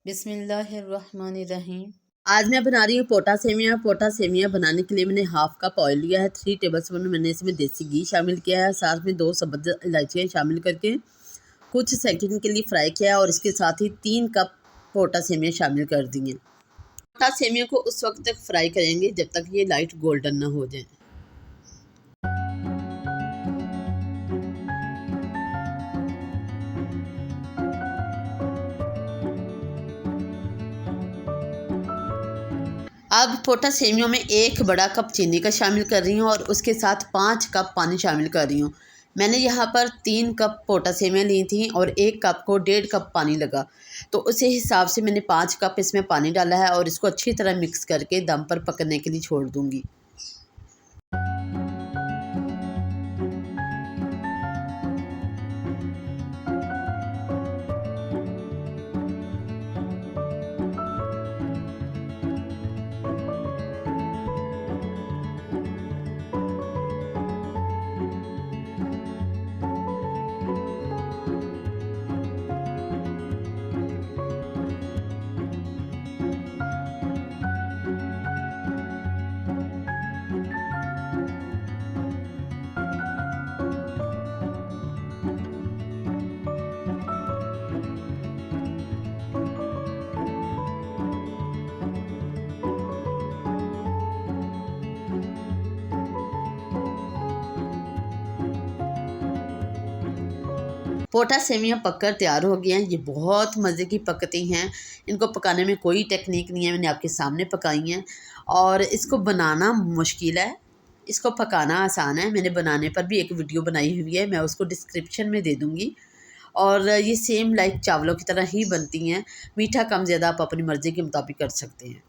बिस्मिल्लाहिर्रहमानिर्रहीम। आज मैं बना रही हूँ पोटा सेमिया। पोटा सेमिया बनाने के लिए मैंने हाफ कप ऑयल लिया है। 3 टेबलस्पून मैंने इसमें देसी घी शामिल किया है। साथ में 2 सब्ज़ इलायचियाँ शामिल करके कुछ सेकंड के लिए फ्राई किया है और इसके साथ ही 3 कप पोटा सेमिया शामिल कर दी हैं। पोटा सेमिया को उस वक्त तक फ्राई करेंगे जब तक ये लाइट गोल्डन ना हो जाए। अब पोटा सेमियों में 1 बड़ा कप चीनी का शामिल कर रही हूँ और उसके साथ 5 कप पानी शामिल कर रही हूँ। मैंने यहाँ पर 3 कप पोटा सेमिया ली थी और 1 कप को 1.5 कप पानी लगा, तो उसी हिसाब से मैंने 5 कप इसमें पानी डाला है और इसको अच्छी तरह मिक्स करके दम पर पकने के लिए छोड़ दूँगी। पोटा सेमियाँ पककर तैयार हो गई हैं। ये बहुत मज़े की पकती हैं। इनको पकाने में कोई टेक्निक नहीं है, मैंने आपके सामने पकाई हैं और इसको बनाना मुश्किल है, इसको पकाना आसान है। मैंने बनाने पर भी एक वीडियो बनाई हुई है, मैं उसको डिस्क्रिप्शन में दे दूँगी। और ये सेम लाइक चावलों की तरह ही बनती हैं। मीठा कम ज़्यादा आप अपनी मर्ज़ी के मुताबिक कर सकते हैं।